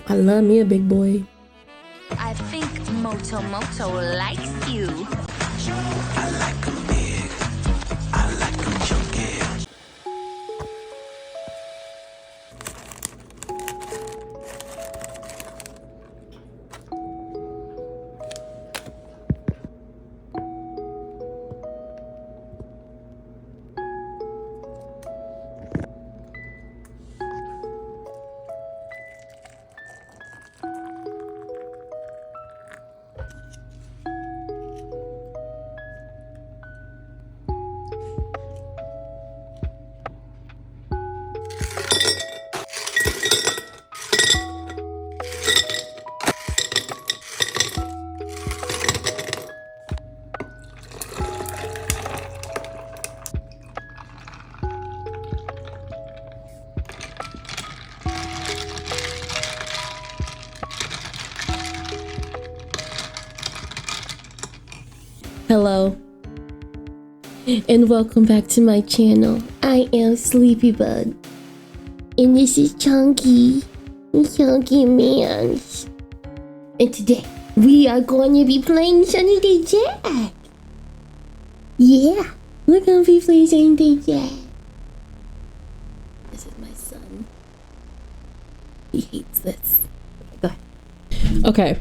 I love me a big boy. I think Moto likes you. I like 'em big. I like 'em chunky. Hello, and welcome back to my channel. I am Sleepy Bud, and this is Chunky Man. And today, we are going to be playing Sunny Day Jack. Yeah, we're going to be playing Sunny Day Jack. This is my son. He hates this. Go ahead. Okay,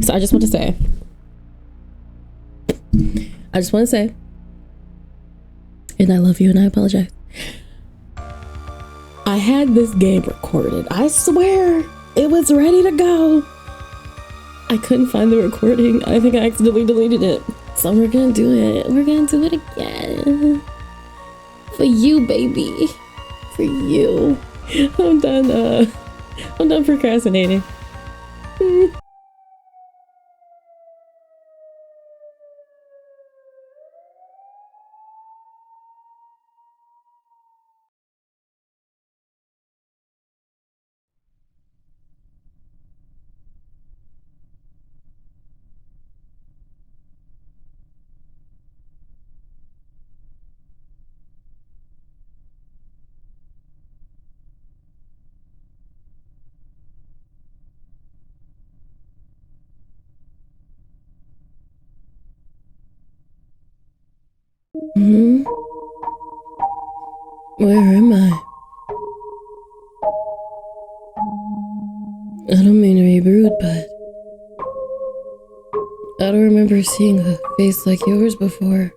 so I just want to say, and I love you and I apologize. I had this game recorded. I swear it was ready to go. I couldn't find the recording. I think I accidentally deleted it. So we're gonna do it. We're gonna do it again. For you, baby. For you. I'm done procrastinating. Where am I? I don't mean to be rude, but I don't remember seeing a face like yours before.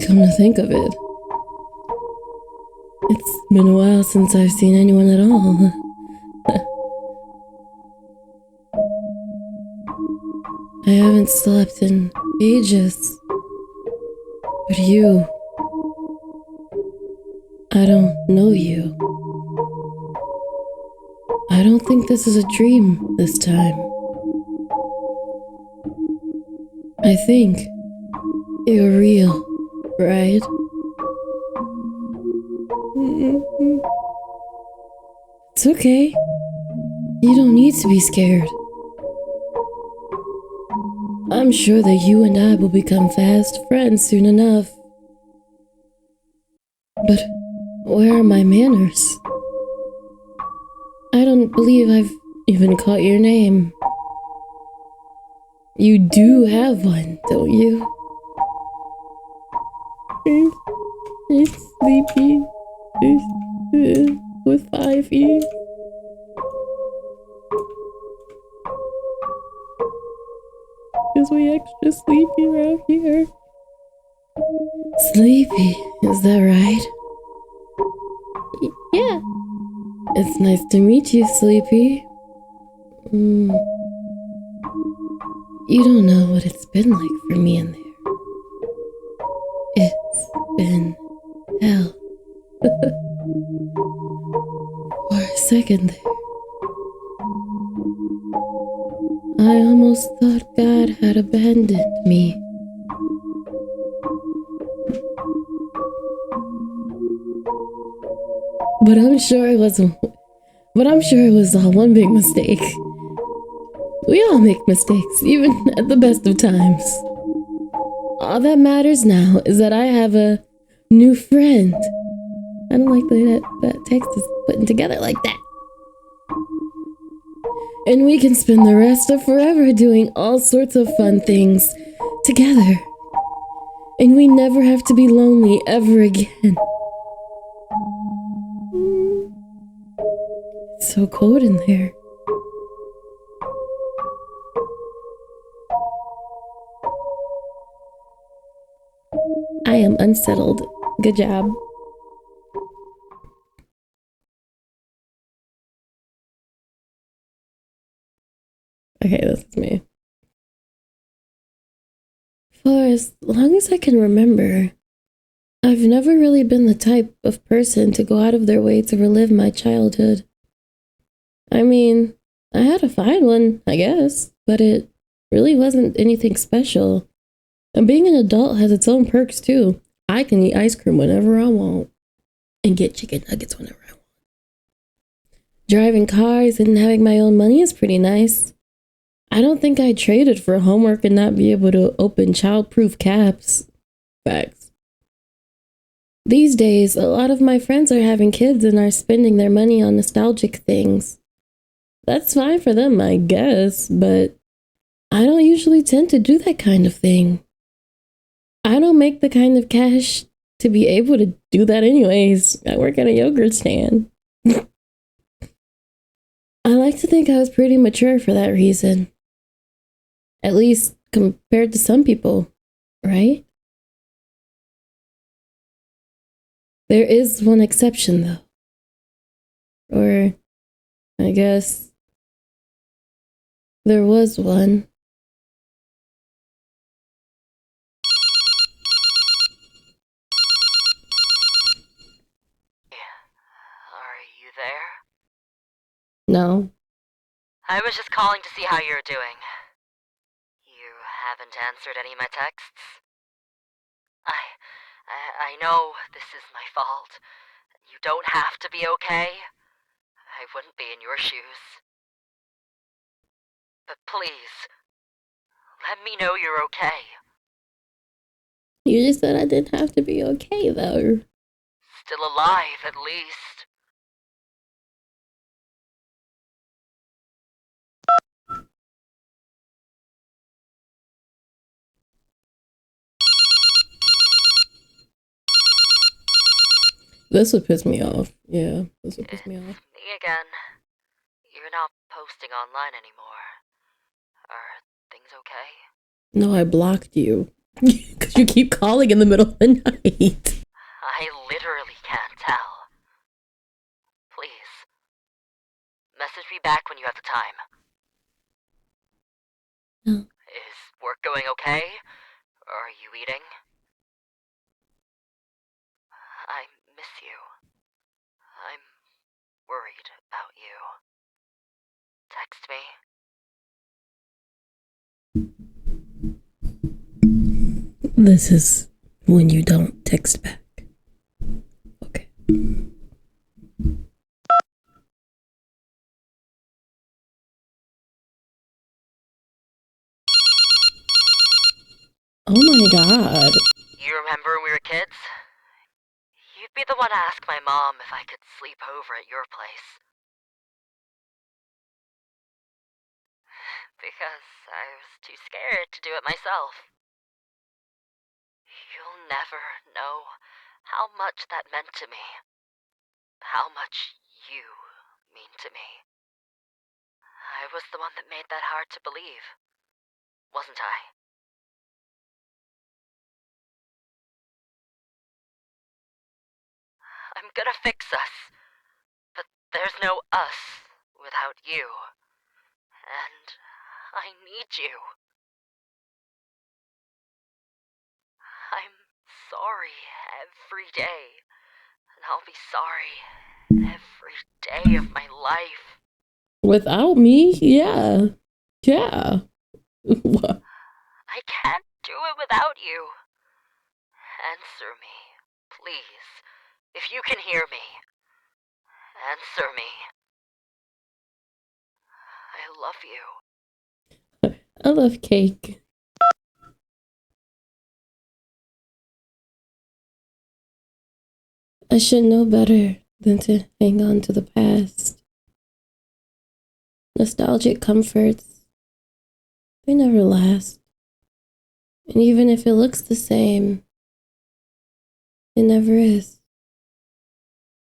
Come to think of it, it's been a while since I've seen anyone at all. I haven't slept in ages. But you, I don't know you. I don't think this is a dream this time. I think you're real, right? It's okay. You don't need to be scared. I'm sure that you and I will become fast friends soon enough. But where are my manners? I don't believe I've even caught your name. You do have one, don't you? It's Sleepy. With 5 E's. Is we extra sleepy around here? Sleepy, is that right? Yeah. It's nice to meet you, Sleepy. You don't know what it's been like for me in there. It's been hell. For a second there, I almost thought God had abandoned me. But I'm sure it was all one big mistake. We all make mistakes, even at the best of times. All that matters now is that I have a new friend. I don't like the way that text is putting together like that. And we can spend the rest of forever doing all sorts of fun things together. And we never have to be lonely ever again. It's so cold in there. I am unsettled. Good job. Okay, this is me. For as long as I can remember, I've never really been the type of person to go out of their way to relive my childhood. I mean, I had a fine one, I guess, but it really wasn't anything special. And being an adult has its own perks too. I can eat ice cream whenever I want and get chicken nuggets whenever I want. Driving cars and having my own money is pretty nice. I don't think I traded for homework and not be able to open child-proof caps. Facts. These days, a lot of my friends are having kids and are spending their money on nostalgic things. That's fine for them, I guess, but I don't usually tend to do that kind of thing. I don't make the kind of cash to be able to do that anyways. I work at a yogurt stand. I like to think I was pretty mature for that reason. At least compared to some people, right? There is one exception, though. Or, I guess, there was one. Are you there? No. I was just calling to see how you're doing. You haven't answered any of my texts? I know this is my fault. You don't have to be okay. I wouldn't be in your shoes. But please, let me know you're okay. You just said I didn't have to be okay, though. Still alive, at least. This would piss me off. Yeah, this would piss me off. Me again. You're not posting online anymore. Are things okay? No, I blocked you. Because you keep calling in the middle of the night. I literally can't tell. Please, message me back when you have the time. No. Is work going okay? Or are you eating? I miss you. I'm worried about you. Text me. This is when you don't text back. Okay. Oh my god. You remember when we were kids? You'd be the one to ask my mom if I could sleep over at your place. Because I was too scared to do it myself. You'll never know how much that meant to me. How much you mean to me. I was the one that made that hard to believe, wasn't I? I'm gonna fix us, but there's no us without you. And I need you. I'm sorry every day, and I'll be sorry every day of my life. Without me? Yeah. Yeah. What? I can't do it without you. Answer me, please. If you can hear me, answer me. I love you. I love cake. I should know better than to hang on to the past. Nostalgic comforts, they never last. And even if it looks the same, it never is.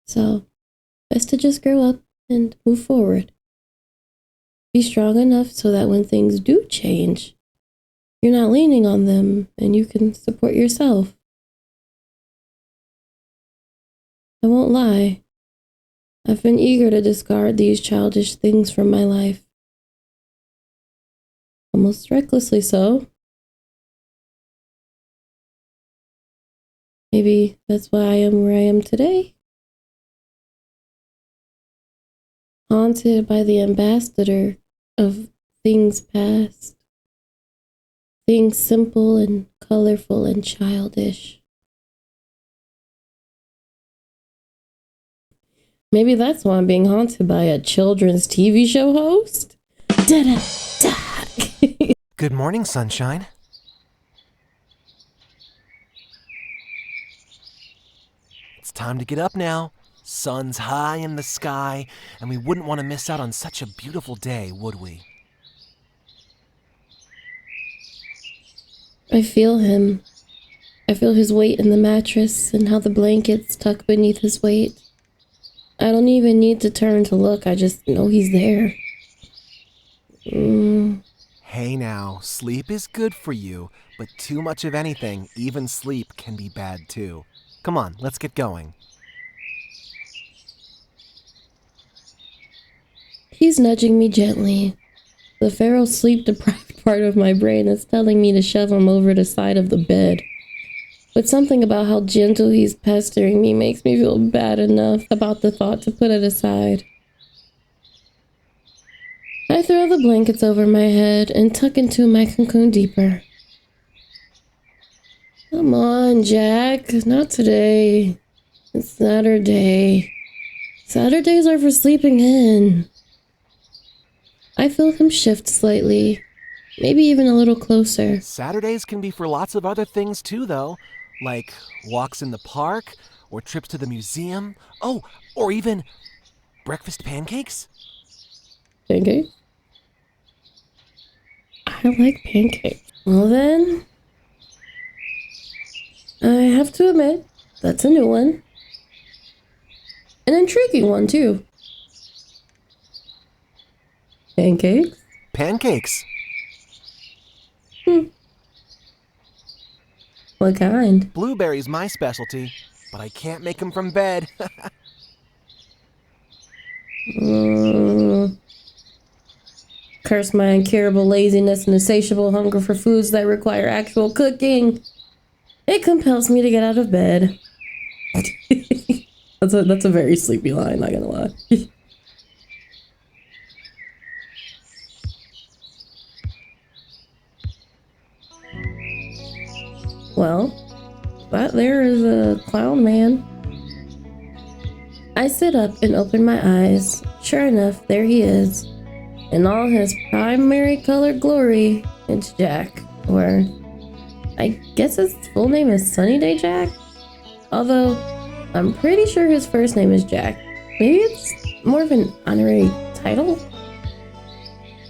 So, best to just grow up and move forward. Be strong enough so that when things do change, you're not leaning on them and you can support yourself. I won't lie. I've been eager to discard these childish things from my life. Almost recklessly so. Maybe that's why I am where I am today. Haunted by the ambassador of things past. Things simple and colorful and childish. Maybe that's why I'm being haunted by a children's TV show host? Da-da-da. Good morning, sunshine. It's time to get up now. Sun's high in the sky, and we wouldn't want to miss out on such a beautiful day, would we? I feel him. I feel his weight in the mattress and how the blankets tuck beneath his weight. I don't even need to turn to look, I just know he's there. Hey now, sleep is good for you, but too much of anything, even sleep, can be bad too. Come on, let's get going. He's nudging me gently. The feral sleep-deprived part of my brain is telling me to shove him over the side of the bed. But something about how gentle he's pestering me makes me feel bad enough about the thought to put it aside. I throw the blankets over my head and tuck into my cocoon deeper. Come on, Jack. Not today. It's Saturday. Saturdays are for sleeping in. I feel him shift slightly, maybe even a little closer. Saturdays can be for lots of other things too, though, like walks in the park, or trips to the museum, oh, or even breakfast pancakes. Pancakes? I like pancakes. Well then, I have to admit, that's a new one. An intriguing one too. Pancakes? Pancakes. What kind? Blueberry's my specialty, but I can't make them from bed. Curse my incurable laziness and insatiable hunger for foods that require actual cooking. It compels me to get out of bed. That's a very sleepy line, not gonna lie. Well, that there is a clown man. I sit up and open my eyes. Sure enough, there he is. In all his primary colored glory, it's Jack. Or, I guess his full name is Sunny Day Jack? Although, I'm pretty sure his first name is Jack. Maybe it's more of an honorary title?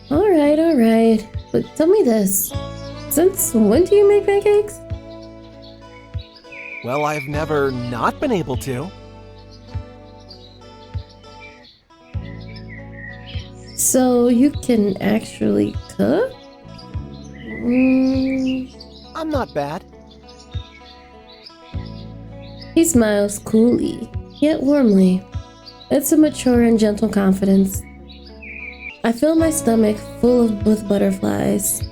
Alright. But tell me this. Since when do you make pancakes? Well, I've never not been able to. So you can actually cook? I'm not bad. He smiles coolly, yet warmly. It's a mature and gentle confidence. I feel my stomach full with butterflies.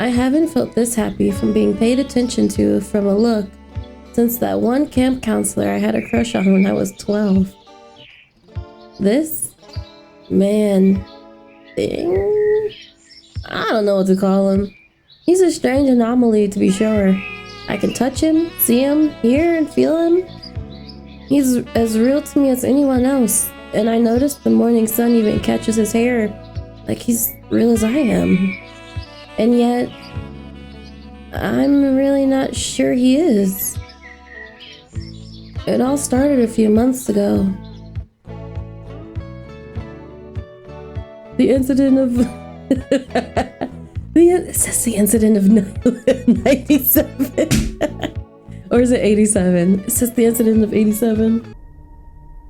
I haven't felt this happy from being paid attention to from a look since that one camp counselor I had a crush on when I was 12. This man thing? I don't know what to call him. He's a strange anomaly, to be sure. I can touch him, see him, hear and feel him. He's as real to me as anyone else, and I noticed the morning sun even catches his hair like he's real as I am. And yet, I'm really not sure he is. It all started a few months ago. The incident of... It says the incident of 97. Or is it 87? It says the incident of 87.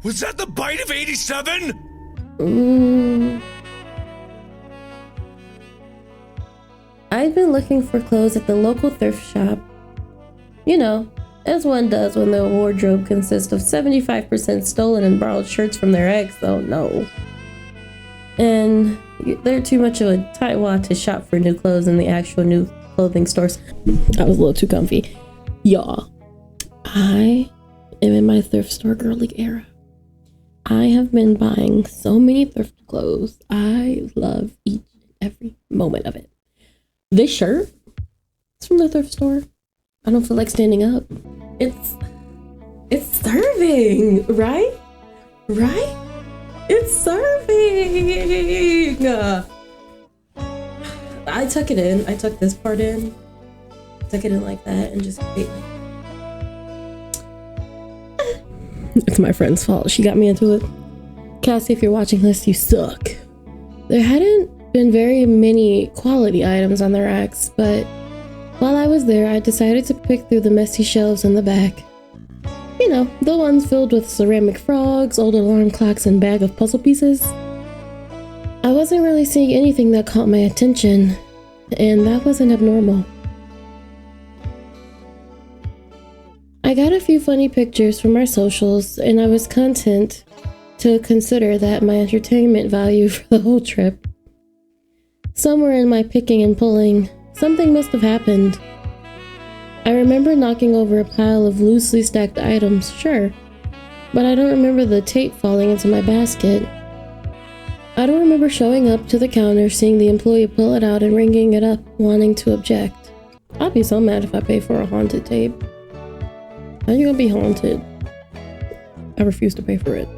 Was that the bite of 87? I'd been looking for clothes at the local thrift shop. You know, as one does when their wardrobe consists of 75% stolen and borrowed shirts from their ex, though no. And they're too much of a tightwad to shop for new clothes in the actual new clothing stores. I was a little too comfy. Y'all, I am in my thrift store girly era. I have been buying so many thrift clothes. I love each and every moment of it. This shirt, it's from the thrift store. I don't feel like standing up. It's serving, right? Right? It's serving. I tuck it in. I tuck this part in. Tuck it in like that and just wait. It's my friend's fault. She got me into it. Cassie, if you're watching this, you suck. There hadn't been very many quality items on the racks, but while I was there, I decided to pick through the messy shelves in the back. You know, the ones filled with ceramic frogs, old alarm clocks, and bag of puzzle pieces. I wasn't really seeing anything that caught my attention, and that wasn't abnormal. I got a few funny pictures from our socials, and I was content to consider that my entertainment value for the whole trip. Somewhere in my picking and pulling, something must have happened. I remember knocking over a pile of loosely stacked items, sure, but I don't remember the tape falling into my basket. I don't remember showing up to the counter, seeing the employee pull it out and ringing it up, wanting to object. I'd be so mad if I pay for a haunted tape. How are you gonna be haunted? I refuse to pay for it.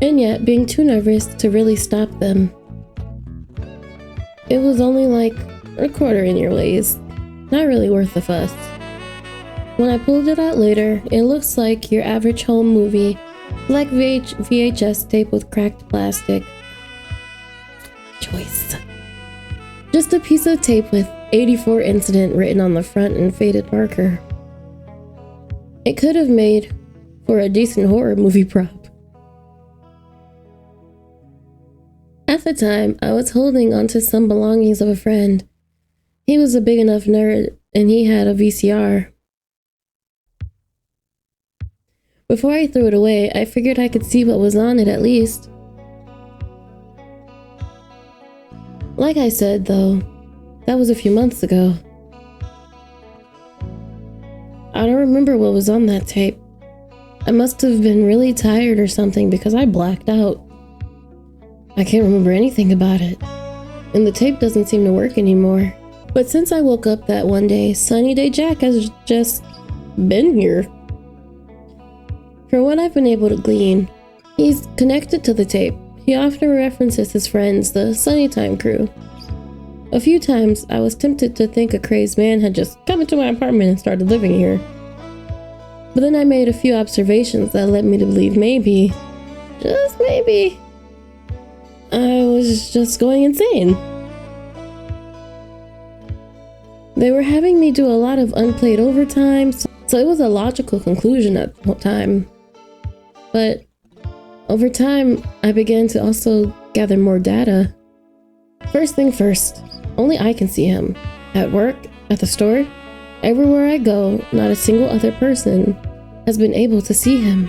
And yet, being too nervous to really stop them. It was only like a quarter in your ways. Not really worth the fuss. When I pulled it out later, it looks like your average home movie, black VHS tape with cracked plastic. Choice. Just a piece of tape with 84 incident written on the front in faded marker. It could have made for a decent horror movie prop. At the time, I was holding onto some belongings of a friend. He was a big enough nerd, and he had a VCR. Before I threw it away, I figured I could see what was on it at least. Like I said, though, that was a few months ago. I don't remember what was on that tape. I must have been really tired or something because I blacked out. I can't remember anything about it, and the tape doesn't seem to work anymore. But since I woke up that one day, Sunny Day Jack has just been here. From what I've been able to glean, he's connected to the tape. He often references his friends, the Sunnytime crew. A few times, I was tempted to think a crazed man had just come into my apartment and started living here. But then I made a few observations that led me to believe maybe, just maybe, I was just going insane. They were having me do a lot of unplayed overtime, so it was a logical conclusion at the time. But over time, I began to also gather more data. First thing first, only I can see him. At work, at the store, everywhere I go, not a single other person has been able to see him.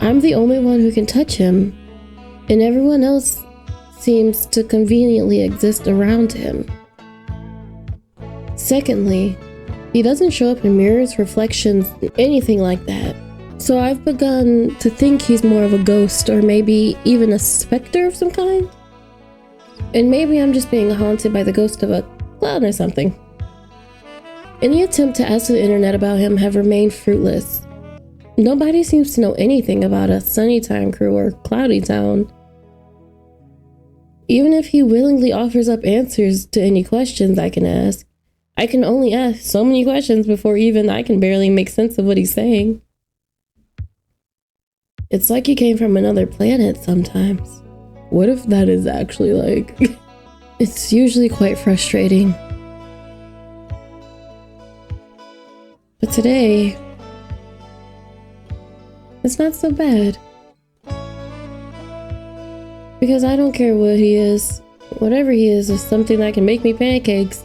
I'm the only one who can touch him, and everyone else seems to conveniently exist around him. Secondly, he doesn't show up in mirrors, reflections, anything like that. So I've begun to think he's more of a ghost, or maybe even a specter of some kind. And maybe I'm just being haunted by the ghost of a clown or something. Any attempt to ask the internet about him have remained fruitless. Nobody seems to know anything about a Sunnytime crew or Cloudy Town. Even if he willingly offers up answers to any questions I can ask, I can only ask so many questions before even I can barely make sense of what he's saying. It's like he came from another planet sometimes. What if that is actually like... It's usually quite frustrating. But today... it's not so bad. Because I don't care what he is. Whatever he is something that can make me pancakes.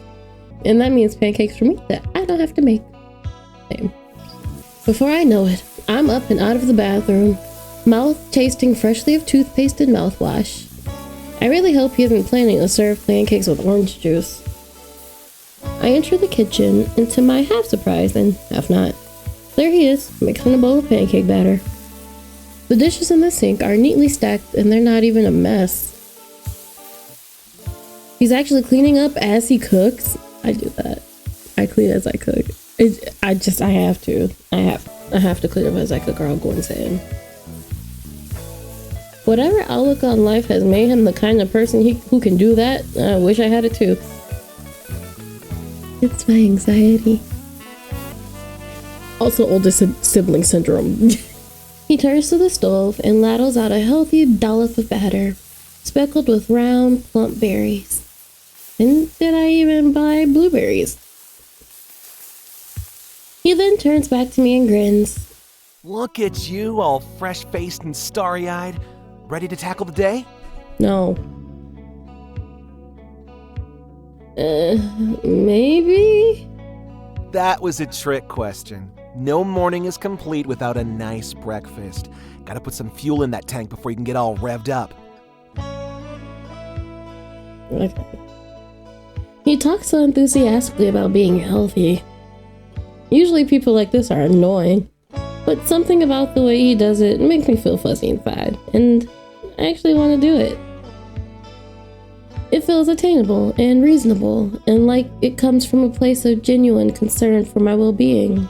And that means pancakes for me that I don't have to make. Same. Before I know it, I'm up and out of the bathroom, mouth tasting freshly of toothpaste and mouthwash. I really hope he isn't planning to serve pancakes with orange juice. I enter the kitchen, and to my half surprise and half not, there he is, mixing a bowl of pancake batter. The dishes in the sink are neatly stacked, and they're not even a mess. He's actually cleaning up as he cooks. I do that. I clean as I cook. I have to. I have to clean up as I cook or I'll go insane. Whatever outlook on life has made him the kind of person who can do that, I wish I had it too. It's my anxiety. Also oldest sibling syndrome. He turns to the stove and ladles out a healthy dollop of batter, speckled with round, plump berries. And did I even buy blueberries? He then turns back to me and grins. Look at you, all fresh-faced and starry-eyed. Ready to tackle the day? No. Maybe? That was a trick question. No morning is complete without a nice breakfast. Gotta put some fuel in that tank before you can get all revved up. Okay. He talks so enthusiastically about being healthy. Usually people like this are annoying, but something about the way he does it makes me feel fuzzy inside, and I actually want to do it. It feels attainable and reasonable, and like it comes from a place of genuine concern for my well-being.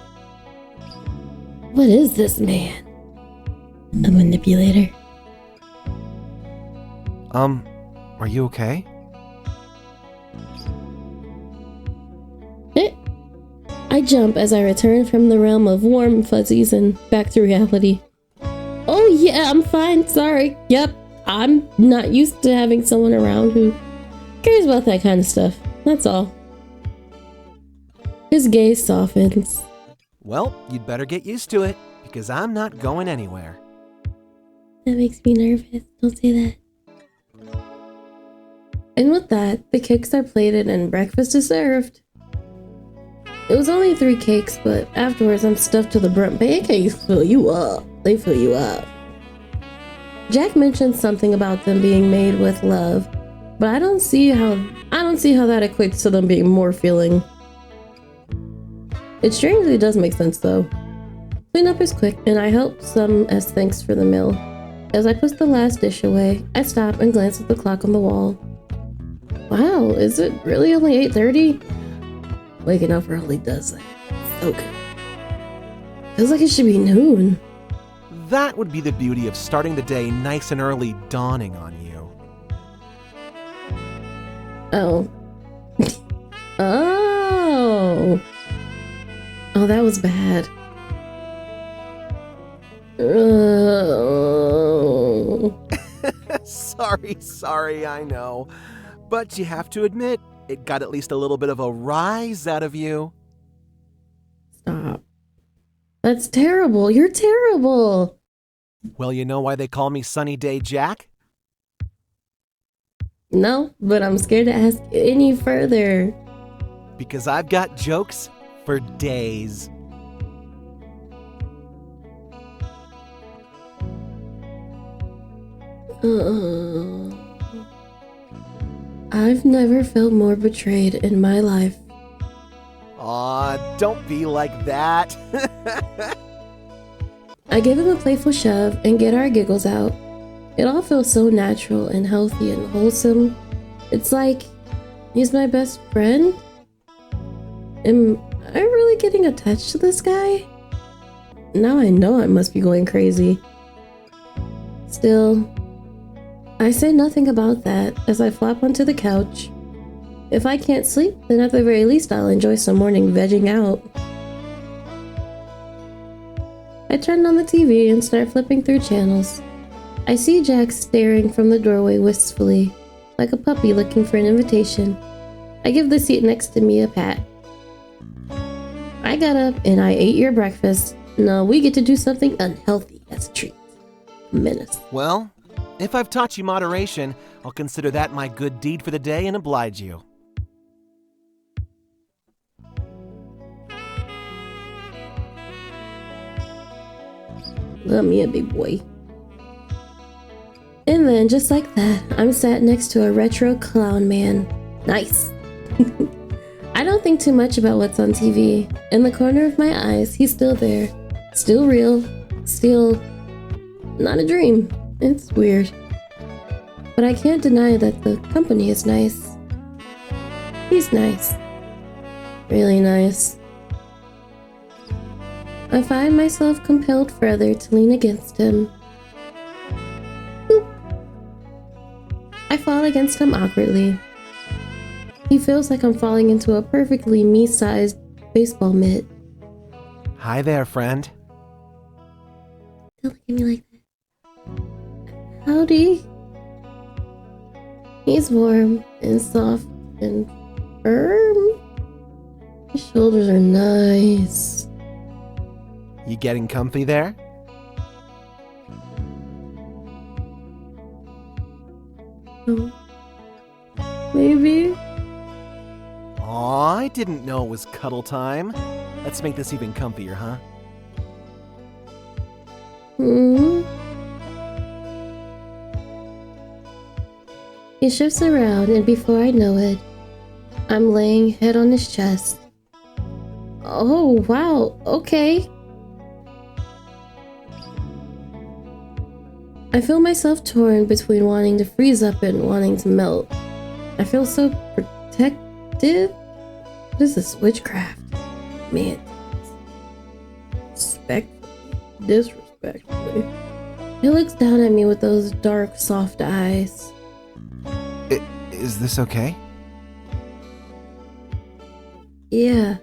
What is this man? A manipulator? Are you okay? I jump as I return from the realm of warm fuzzies and back to reality. Oh yeah, I'm fine, sorry. Yep, I'm not used to having someone around who cares about that kind of stuff. That's all. His gaze softens. Well, you'd better get used to it, because I'm not going anywhere. That makes me nervous. Don't say that. And with that, the cakes are plated and breakfast is served. It was only 3 cakes, but afterwards I'm stuffed to the brim. Pancakes fill you up. They fill you up. Jack mentioned something about them being made with love, but I don't see how that equates to them being more filling. It strangely does make sense though. Cleanup is quick, and I help some as thanks for the meal. As I put the last dish away, I stop and glance at the clock on the wall. Wow, is it really only 8:30? Waking up early does that. So good. Feels like it should be noon. That would be the beauty of starting the day nice and early dawning on you. Oh. Oh. Oh, that was bad. Oh. Sorry, I know. But you have to admit, it got at least a little bit of a rise out of you. Stop. That's terrible. You're terrible. Well, you know why they call me Sunny Day Jack? No, but I'm scared to ask any further. Because I've got jokes for days. I've never felt more betrayed in my life. Aw, don't be like that. I give him a playful shove and get our giggles out. It all feels so natural and healthy and wholesome. It's like he's my best friend. Am I really getting attached to this guy? Now I know I must be going crazy. Still, I say nothing about that as I flop onto the couch, If I can't sleep, then at the very least I'll enjoy some morning vegging out. I turn on the TV and start flipping through channels. I see Jack staring from the doorway wistfully, like a puppy looking for an invitation. I give the seat next to me a pat. I got up and I ate your breakfast. Now we get to do something unhealthy as a treat. Menace. Well, if I've taught you moderation, I'll consider that my good deed for the day and oblige you. Love me a big boy. And then, just like that, I'm sat next to a retro clown man. Nice. I don't think too much about what's on TV. In the corner of my eyes, he's still there. Still real. Still not a dream. It's weird. But I can't deny that the company is nice. He's nice. Really nice. I find myself compelled further to lean against him. Boop. I fall against him awkwardly. He feels like I'm falling into a perfectly me-sized baseball mitt. Hi there, friend. Don't look at me like that. Howdy. He's warm and soft and firm. His shoulders are nice. You getting comfy there? Oh. Maybe. Aw, I didn't know it was cuddle time. Let's make this even comfier, huh? He shifts around, and before I know it, I'm laying head on his chest. Oh, wow, okay. I feel myself torn between wanting to freeze up and wanting to melt. I feel so protected. What is this witchcraft? Man. Disrespectfully. He looks down at me with those dark, soft eyes. Is this okay? Yeah.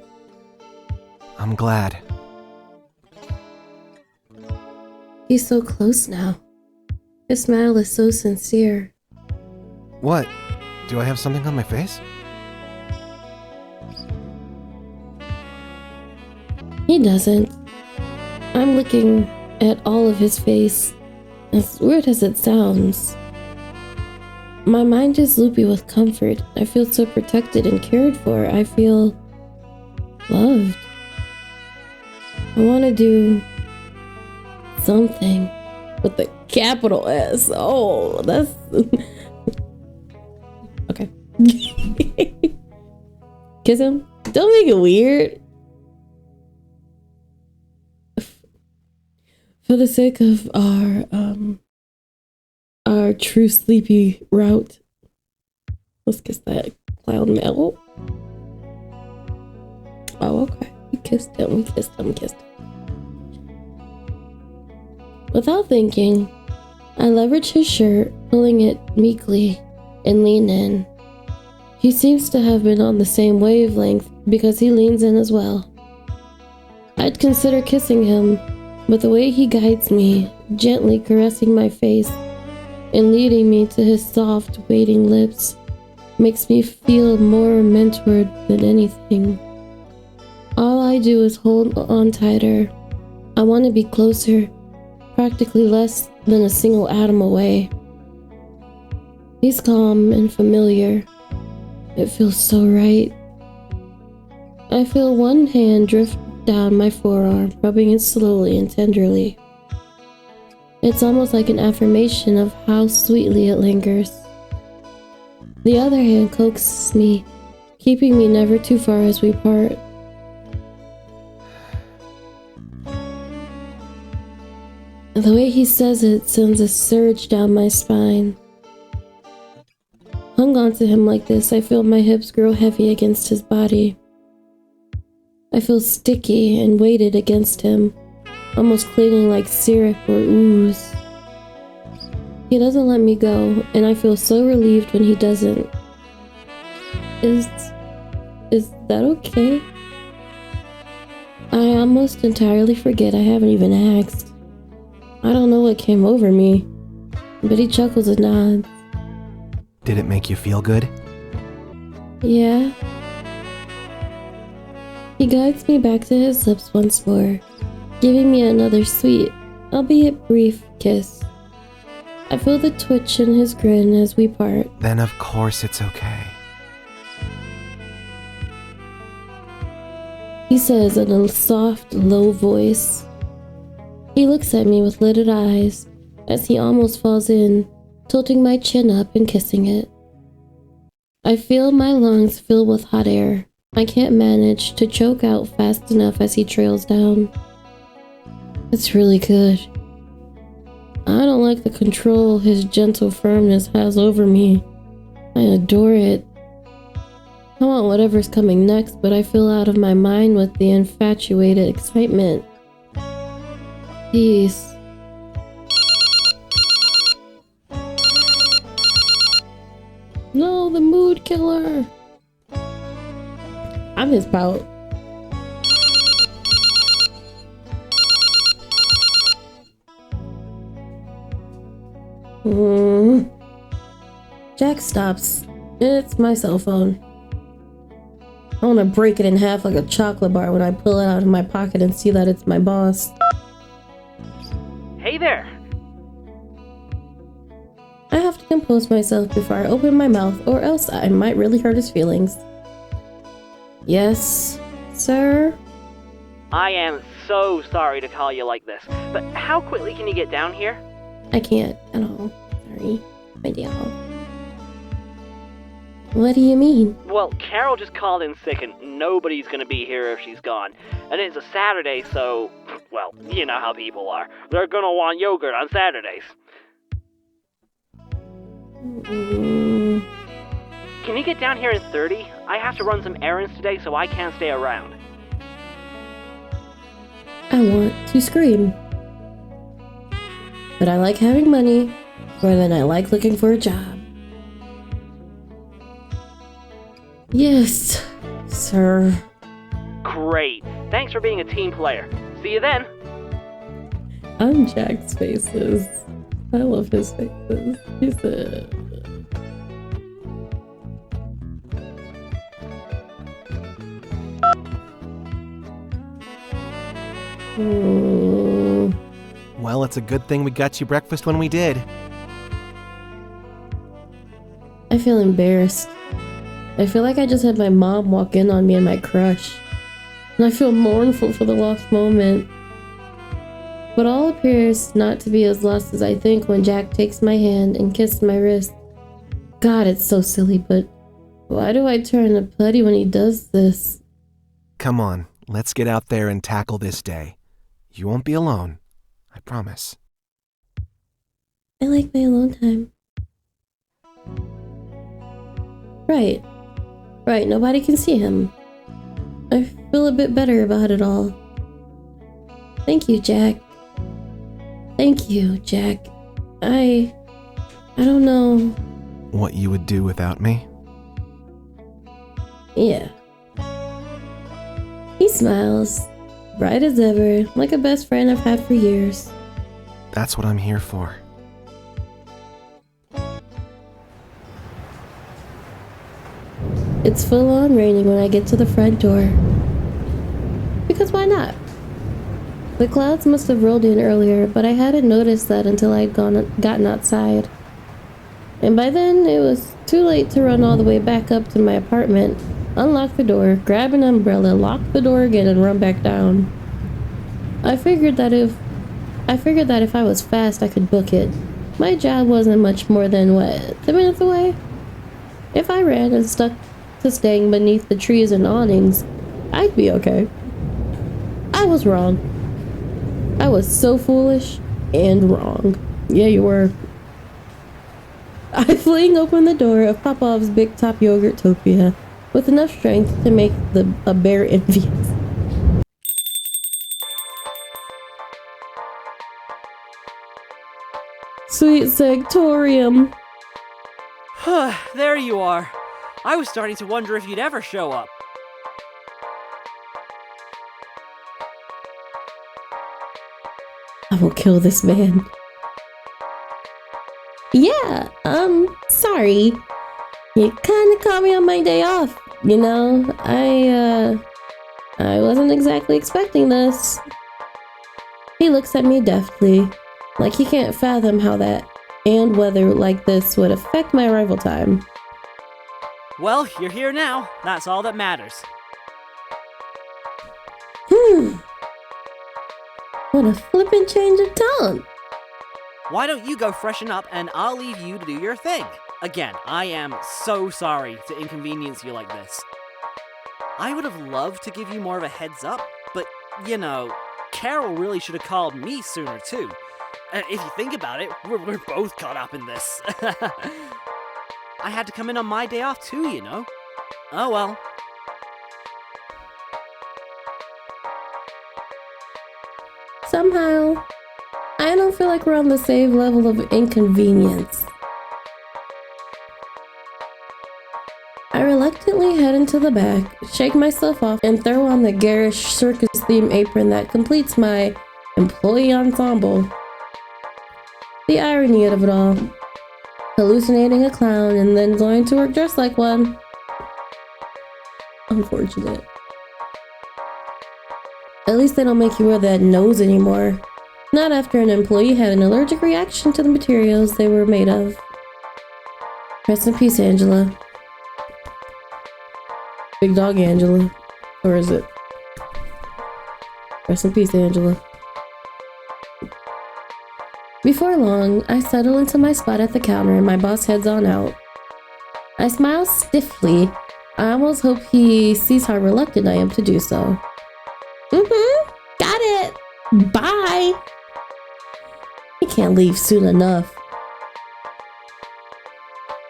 I'm glad. He's so close now. His smile is so sincere. What? Do I have something on my face? He doesn't. I'm looking at all of his face, as weird as it sounds. My mind is loopy with comfort. I feel so protected and cared for. I feel loved. I want to do something with the capital S. Oh, that's... Okay. Kiss him? Don't make it weird. For the sake of our true sleepy route, let's kiss that clown male. Oh, okay. We kissed him. Without thinking, I leverage his shirt, pulling it meekly, and lean in. He seems to have been on the same wavelength because he leans in as well. I'd consider kissing him, but the way he guides me, gently caressing my face and leading me to his soft, waiting lips, makes me feel more mentored than anything. All I do is hold on tighter. I want to be closer, practically less than a single atom away. He's calm and familiar. It feels so right. I feel one hand drift down my forearm, rubbing it slowly and tenderly. It's almost like an affirmation of how sweetly it lingers. The other hand coaxes me, keeping me never too far as we part. The way he says it sends a surge down my spine. Hung onto him like this, I feel my hips grow heavy against his body. I feel sticky and weighted against him, almost clinging like syrup or ooze. He doesn't let me go, and I feel so relieved when he doesn't. Is that okay? I almost entirely forget I haven't even asked. I don't know what came over me, but he chuckles and nods. Did it make you feel good? Yeah. He guides me back to his lips once more, giving me another sweet, albeit brief, kiss. I feel the twitch in his grin as we part. Then of course it's okay. He says in a soft, low voice. He looks at me with lidded eyes as he almost falls in, tilting my chin up and kissing it. I feel my lungs fill with hot air. I can't manage to choke out fast enough as he trails down. It's really good. I don't like the control his gentle firmness has over me. I adore it. I want whatever's coming next, but I feel out of my mind with the infatuated excitement. Peace. No, the mood killer. I'm his pout. Jack stops. It's my cell phone. I want to break it in half like a chocolate bar when I pull it out of my pocket and see that it's my boss. Hey there! I have to compose myself before I open my mouth, or else I might really hurt his feelings. Yes, sir? I am so sorry to call you like this, but how quickly can you get down here? I can't at all. Sorry, my dear. What do you mean? Well, Carol just called in sick and nobody's gonna be here if she's gone. And it's a Saturday, so, well, you know how people are. They're gonna want yogurt on Saturdays. Can you get down here in 30? I have to run some errands today, so I can't stay around. I want to scream. But I like having money more than I like looking for a job. Yes, sir. Great. Thanks for being a team player. See you then. I'm Jack's faces. I love his faces. He said. Well, it's a good thing we got you breakfast when we did. I feel embarrassed. I feel like I just had my mom walk in on me and my crush. And I feel mournful for the lost moment. But all appears not to be as lost as I think when Jack takes my hand and kisses my wrist. God, it's so silly, but why do I turn a putty when he does this? Come on, let's get out there and tackle this day. You won't be alone, I promise. I like my alone time. Right, nobody can see him. I feel a bit better about it all. Thank you, Jack. Thank you, Jack. I don't know. What you would do without me? Yeah. He smiles, bright as ever, like a best friend I've had for years. That's what I'm here for. It's full on raining when I get to the front door. Because why not? The clouds must have rolled in earlier, but I hadn't noticed that until I'd gotten outside. And by then, it was too late to run all the way back up to my apartment, unlock the door, grab an umbrella, lock the door again, and run back down. I figured that if I was fast, I could book it. My job wasn't much more than, 10 minutes away? If I ran and stuck to staying beneath the trees and awnings, I'd be okay. I was wrong. I was so foolish and wrong. Yeah, you were. I fling open the door of Popov's Big Top Yogurtopia with enough strength to make a bear envious. Sweet Sanctorium. There you are. I was starting to wonder if you'd ever show up. I will kill this man. Yeah, sorry. You kinda caught me on my day off, you know? I wasn't exactly expecting this. He looks at me deftly, like he can't fathom how that and weather like this would affect my arrival time. Well, you're here now. That's all that matters. What a flippin' change of tone. Why don't you go freshen up and I'll leave you to do your thing? Again, I am so sorry to inconvenience you like this. I would have loved to give you more of a heads up, but, you know, Carol really should have called me sooner too. If you think about it, we're both caught up in this. I had to come in on my day off too, you know. Oh well. Somehow, I don't feel like we're on the same level of inconvenience. I reluctantly head into the back, shake myself off, and throw on the garish circus-themed apron that completes my employee ensemble. The irony of it all. Hallucinating a clown and then going to work dressed like one. Unfortunate. At least they don't make you wear that nose anymore. Not after an employee had an allergic reaction to the materials they were made of. Rest in peace, Angela. Big dog Angela. Or is it? Rest in peace, Angela. Before long, I settle into my spot at the counter and my boss heads on out. I smile stiffly. I almost hope he sees how reluctant I am to do so. Got it. Bye. He can't leave soon enough.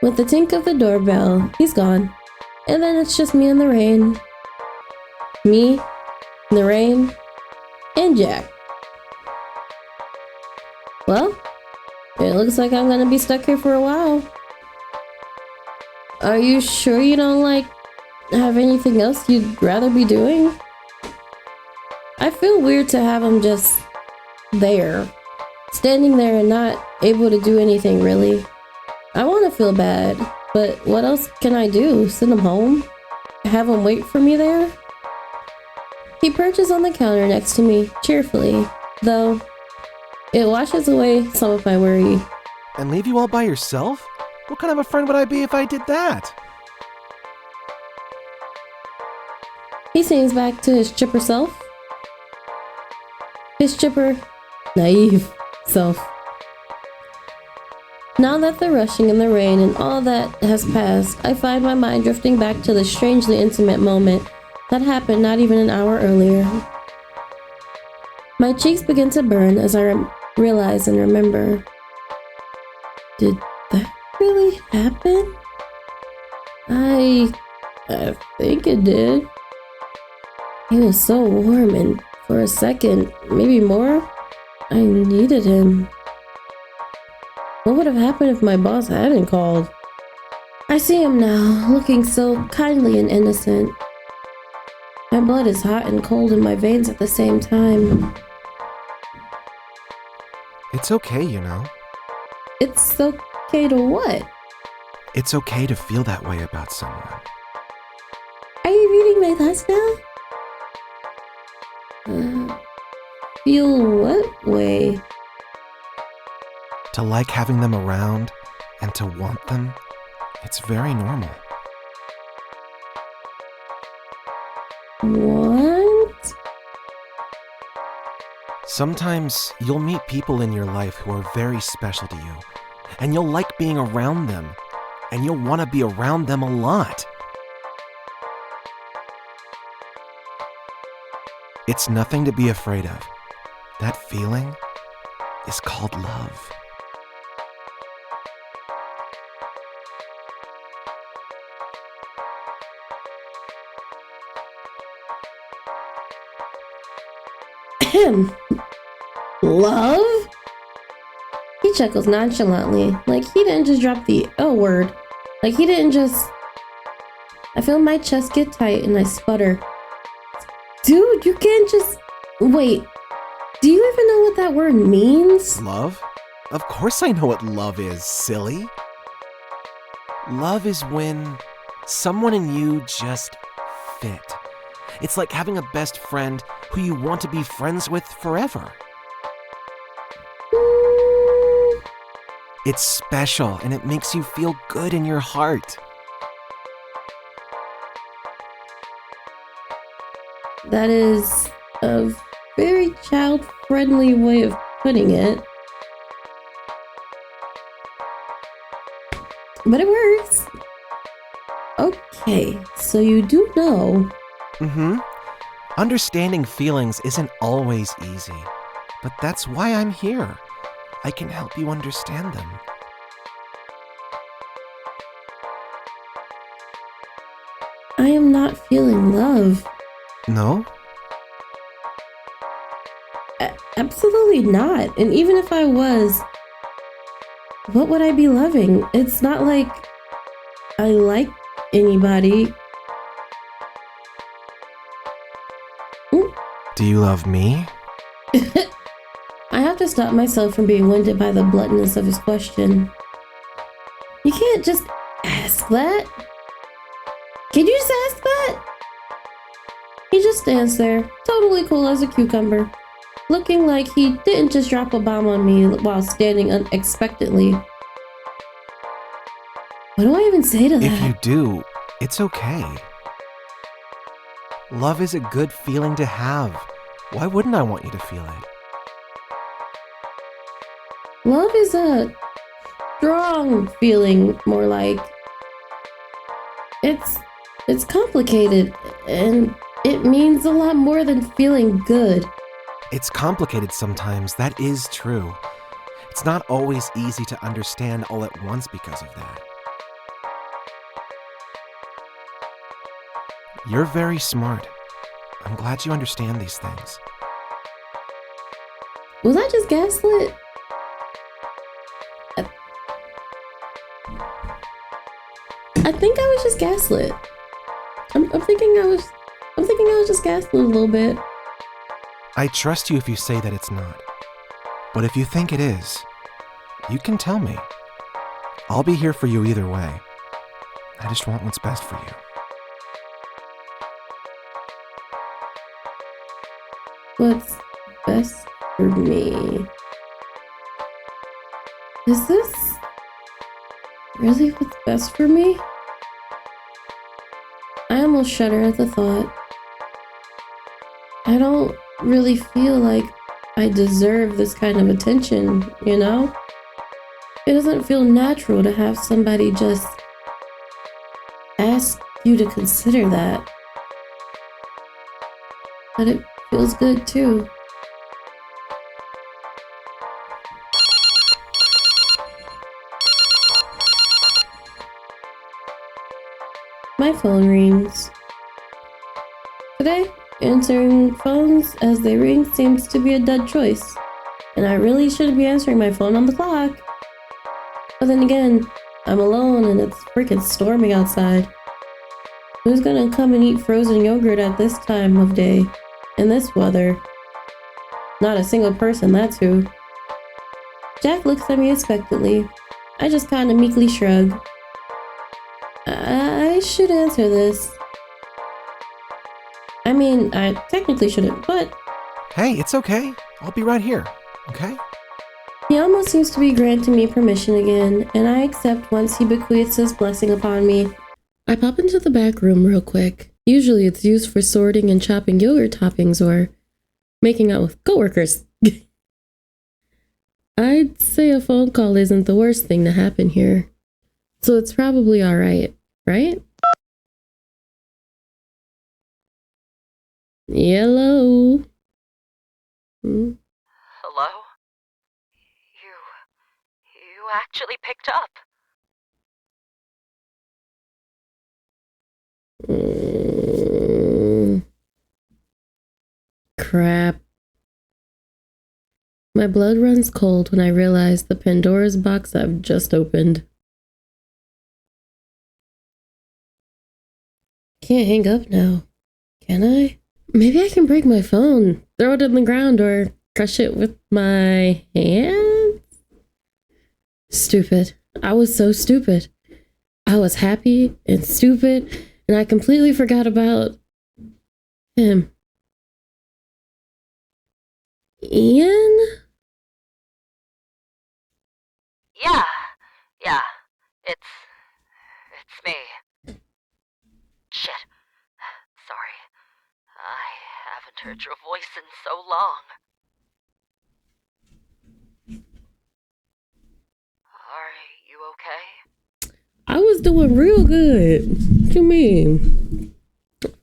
With the tink of the doorbell, he's gone. And then it's just me in the rain. Me, the rain, and Jack. Well, it looks like I'm gonna be stuck here for a while. Are you sure you don't, have anything else you'd rather be doing? I feel weird to have him just there, standing there and not able to do anything really. I want to feel bad, but what else can I do? Send him home? Have him wait for me there? He perches on the counter next to me, cheerfully, though it washes away some of my worry. And leave you all by yourself? What kind of a friend would I be if I did that? He sings back to his chipper self. His chipper, naive self. Now that the rushing and the rain and all that has passed, I find my mind drifting back to the strangely intimate moment that happened not even an hour earlier. My cheeks begin to burn as I realize and remember. Did that really happen? I think it did. He was so warm, and for a second, maybe more, I needed him. What would have happened if my boss hadn't called? I see him now, looking so kindly and innocent. My blood is hot and cold in my veins at the same time. It's okay, you know. It's okay to what? It's okay to feel that way about someone. Are you reading my thoughts now? Feel what way? To like having them around and to want them, it's very normal. What? Sometimes you'll meet people in your life who are very special to you, and you'll like being around them, and you'll want to be around them a lot. It's nothing to be afraid of. That feeling is called love. Love? He chuckles nonchalantly, like he didn't just drop the L word. Like he didn't just I feel my chest get tight and I sputter. Dude, you can't just... Wait, do you even know what that word means? Love? Of course I know what love is, silly. Love is when someone and you just fit. It's like having a best friend who you want to be friends with forever. It's special and it makes you feel good in your heart. That is a very child-friendly way of putting it. But it works. Okay, so you do know. Mm-hmm. Understanding feelings isn't always easy, but that's why I'm here. I can help you understand them. I am not feeling love. No? Absolutely not. And even if I was, what would I be loving? It's not like I like anybody. Do you love me? I have to stop myself from being winded by the bluntness of his question. You can't just ask that. Can you just ask that? He just stands there, totally cool as a cucumber, looking like he didn't just drop a bomb on me while standing unexpectedly. What do I even say to that? If you do, it's okay. Love is a good feeling to have. Why wouldn't I want you to feel it? Love is a strong feeling, more like. It's complicated, and it means a lot more than feeling good. It's complicated sometimes, that is true. It's not always easy to understand all at once because of that. You're very smart. I'm glad you understand these things. Was I just gaslit? I think I was just gaslit. I'm thinking I was just gaslit a little bit. I trust you if you say that it's not. But if you think it is, you can tell me. I'll be here for you either way. I just want what's best for you. What's best for me? Is this really what's best for me? I almost shudder at the thought. I don't really feel like I deserve this kind of attention, you know? It doesn't feel natural to have somebody just ask you to consider that. But it feels good too. My phone rings. Today, answering phones as they ring seems to be a dud choice, and I really shouldn't be answering my phone on the clock. But then again, I'm alone and it's freaking storming outside. Who's gonna come and eat frozen yogurt at this time of day, in this weather? Not a single person, that's who. Jack looks at me expectantly. I just kinda meekly shrug. I should answer this. I mean, I technically shouldn't, but... Hey, it's okay. I'll be right here, okay? He almost seems to be granting me permission again, and I accept once he bequeaths his blessing upon me. I pop into the back room real quick. Usually it's used for sorting and chopping yogurt toppings or making out with coworkers. I'd say a phone call isn't the worst thing to happen here. So it's probably alright, right? Hello? Hello? You actually picked up. Crap. My blood runs cold when I realize the Pandora's box I've just opened. can't hang up now, can I? Maybe I can break my phone, throw it on the ground, or crush it with my hands? Stupid. I was so stupid. I was happy and stupid, and I completely forgot about him. Ian? Yeah, it's me. Shit. Sorry. I haven't heard your voice in so long. Are you okay? I was doing real good. What you mean?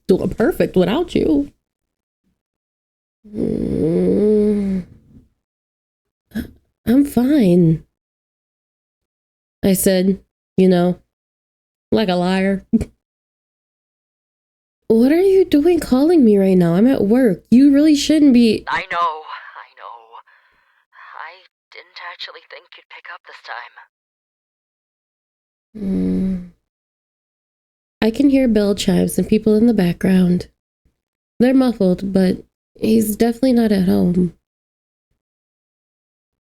Doing perfect without you. I'm fine. I said, like a liar. What are you doing calling me right now? I'm at work. You really shouldn't be. I know. I didn't actually think you'd pick up this time. I can hear bell chimes and people in the background. They're muffled, but he's definitely not at home.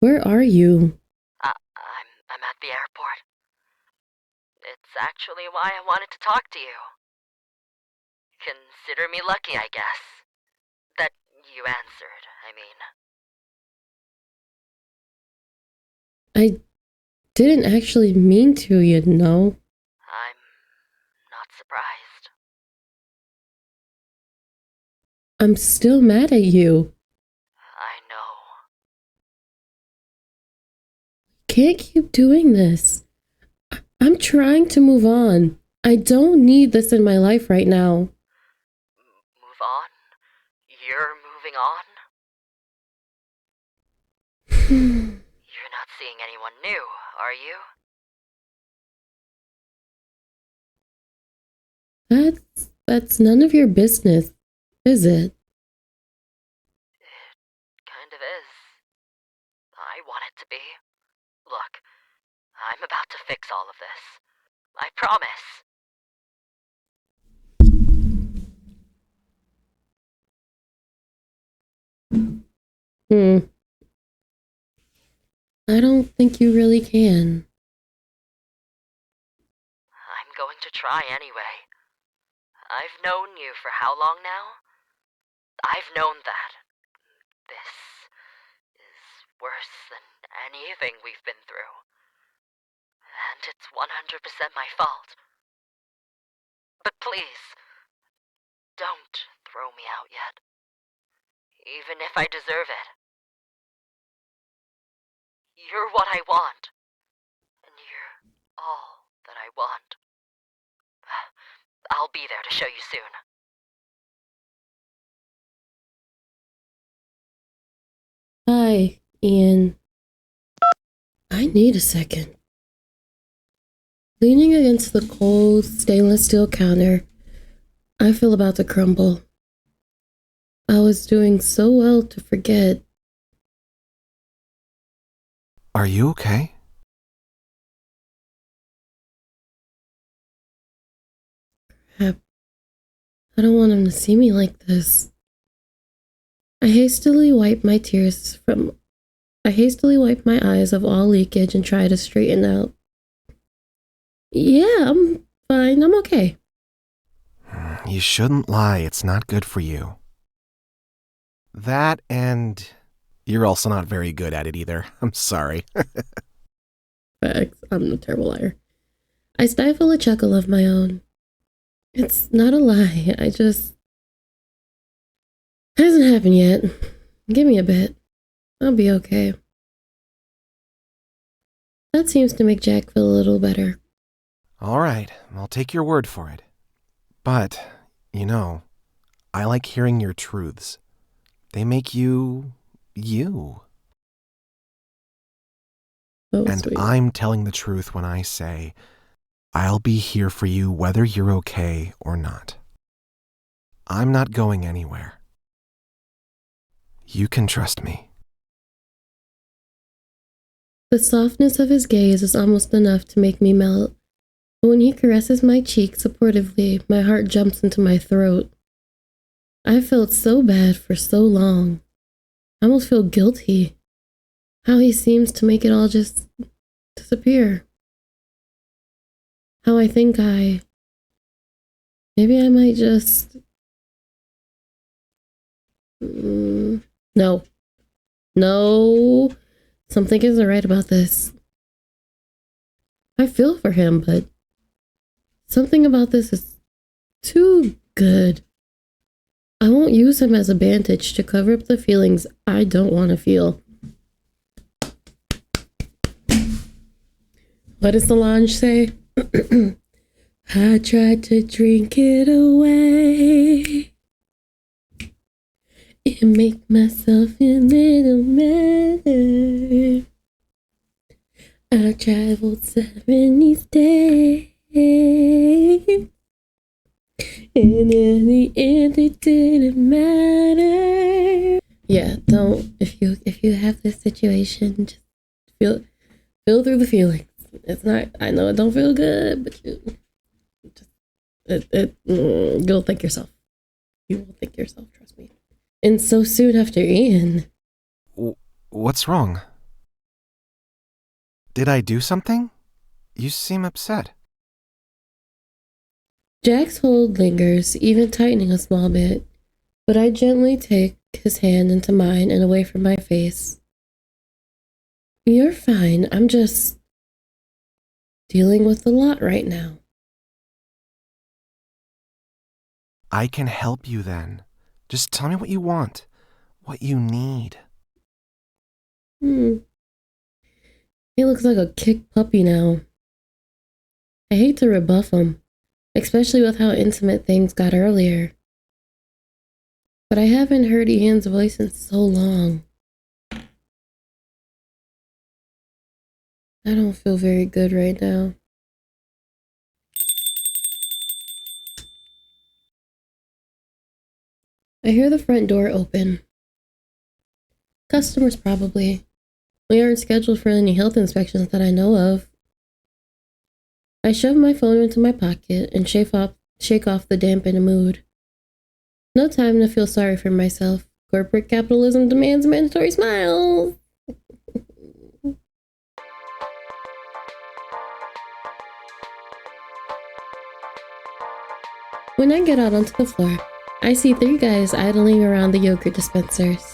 Where are you? I'm at the airport. It's actually why I wanted to talk to you. Consider me lucky, I guess. That you answered, I mean. I didn't actually mean to, I'm not surprised. I'm still mad at you. I know. Can't keep doing this. I'm trying to move on. I don't need this in my life right now. Move on? You're moving on? You're not seeing anyone new, are you? That's none of your business, is it? It kind of is. I want it to be. Look, I'm about to fix all of this. I promise. I don't think you really can. I'm going to try anyway. I've known you for how long now? I've known that this is worse than anything we've been through. And it's 100% my fault. But please, don't throw me out yet. Even if I deserve it. You're what I want. And you're all that I want. I'll be there to show you soon. Hi, Ian. I need a second. Leaning against the cold stainless steel counter, I feel about to crumble. I was doing so well to forget. Are you okay? Crap. I don't want him to see me like this. I hastily wipe my eyes of all leakage and try to straighten out. Yeah, I'm fine. I'm okay. You shouldn't lie. It's not good for you. That, and you're also not very good at it either. I'm sorry. Facts. I'm a terrible liar. I stifle a chuckle of my own. It's not a lie. Hasn't happened yet. Give me a bit. I'll be okay. That seems to make Jack feel a little better. All right, I'll take your word for it. But, I like hearing your truths. They make you, you. And Sweet. I'm telling the truth when I say, I'll be here for you whether you're okay or not. I'm not going anywhere. You can trust me. The softness of his gaze is almost enough to make me melt. But when he caresses my cheek supportively, my heart jumps into my throat. I felt so bad for so long. I almost feel guilty. How he seems to make it all just disappear. How I think maybe I might just... No. No. Something isn't right about this. I feel for him, but something about this is too good. I won't use him as a bandage to cover up the feelings I don't want to feel. What does Solange say? I tried to drink it away and make myself a little matter. I traveled 70 states, and in the end it didn't matter. Yeah, don't, if you have this situation, just feel through the feelings. It's not, I know it don't feel good, but you'll thank yourself. You will thank yourself, trust me. And so soon after Ian. What's wrong? Did I do something? You seem upset. Jack's hold lingers, even tightening a small bit, but I gently take his hand into mine and away from my face. You're fine. I'm just dealing with a lot right now. I can help you then. Just tell me what you want, what you need. He looks like a kicked puppy now. I hate to rebuff him, especially with how intimate things got earlier. But I haven't heard Ian's voice in so long. I don't feel very good right now. I hear the front door open. Customers probably. We aren't scheduled for any health inspections that I know of. I shove my phone into my pocket and shake off the dampened mood. No time to feel sorry for myself. Corporate capitalism demands mandatory smiles. When I get out onto the floor, I see 3 guys idling around the yogurt dispensers.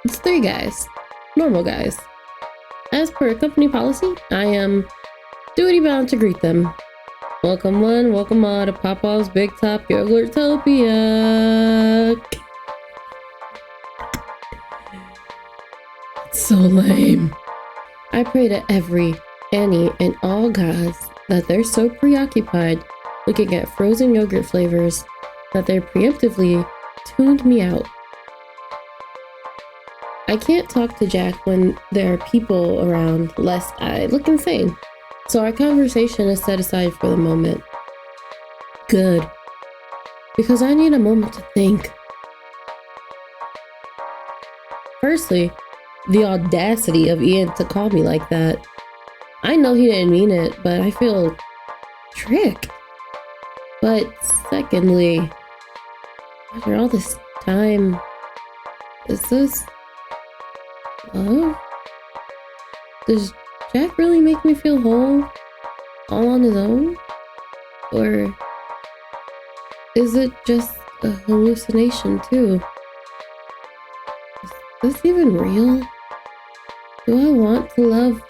It's 3 guys. Normal guys. As per company policy, I am duty-bound to greet them. Welcome one, welcome all to Papa's Big Top Yogurtopia. It's so lame. I pray to every, any, and all gods that they're so preoccupied looking at frozen yogurt flavors that they preemptively tuned me out. I can't talk to Jack when there are people around lest I look insane, so our conversation is set aside for the moment. Good, because I need a moment to think. Firstly, the audacity of Ian to call me like that. I know he didn't mean it, but I feel tricked. But secondly, after all this time, is this love? Does Jack really make me feel whole all on his own? Or is it just a hallucination too? Is this even real? Do I want to love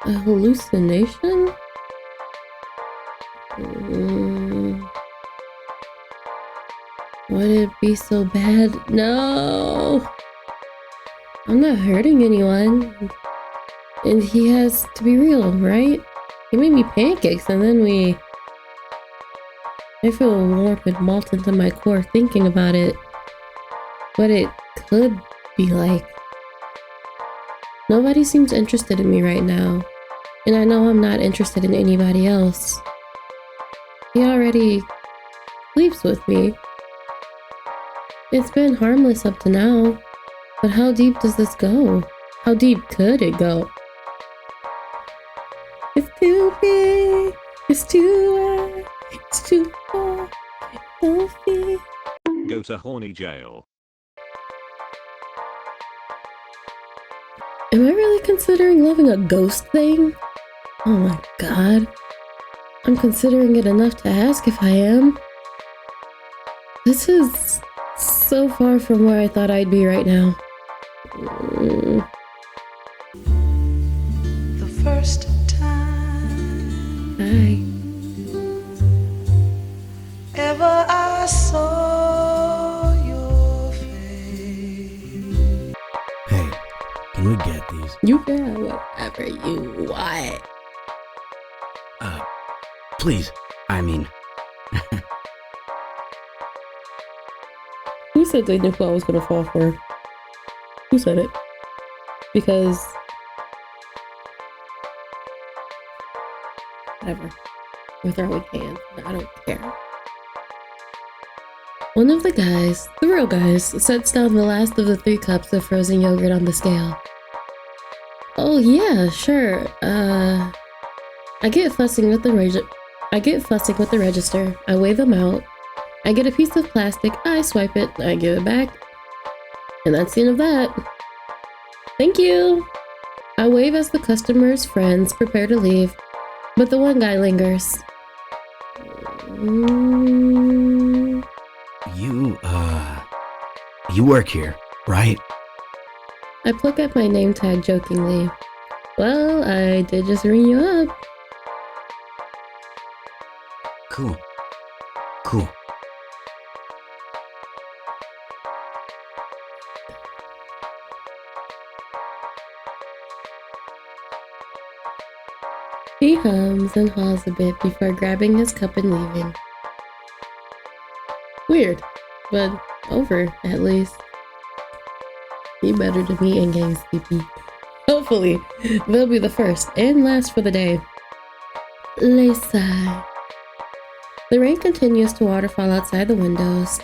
a hallucination? Would it be so bad? No! I'm not hurting anyone. And he has to be real, right? He made me pancakes and then I feel warm and molten to my core thinking about it. What it could be like. Nobody seems interested in me right now. And I know I'm not interested in anybody else. He already sleeps with me. It's been harmless up to now, but how deep does this go? How deep could it go? It's too big. it's too hard, don't feel. Go to horny jail. Am I really considering loving a ghost thing? Oh my god. I'm considering it enough to ask if I am. This is so far from where I thought I'd be right now. The first time Hi. ever I saw your face. Hey, can we get these? You can have whatever you want. Please. I mean, Who said they knew who I was gonna fall for? Who said it? Because... whatever. We're throwing hands. I don't care. One of the guys, the real guys, sets down the last of the 3 cups of frozen yogurt on the scale. Oh yeah, sure. I get fussing with the register. I weigh them out. I get a piece of plastic. I swipe it. I give it back. And that's the end of that. Thank you. I wave as the customer's friends prepare to leave, but the one guy lingers. You work here, right? I pluck at my name tag jokingly. Well, I did just ring you up. Cool. He hums and haws a bit before grabbing his cup and leaving. Weird, but over at least. He better to me and getting sleepy. Hopefully, they'll be the first and last for the day. Sigh. The rain continues to waterfall outside the windows.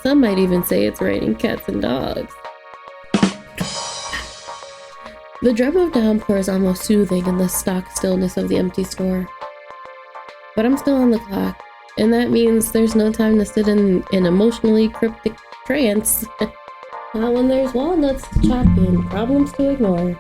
Some might even say it's raining cats and dogs. The drum of downpour is almost soothing in the stock stillness of the empty store. But I'm still on the clock, and that means there's no time to sit in an emotionally cryptic trance. Not when there's walnuts to chop and problems to ignore.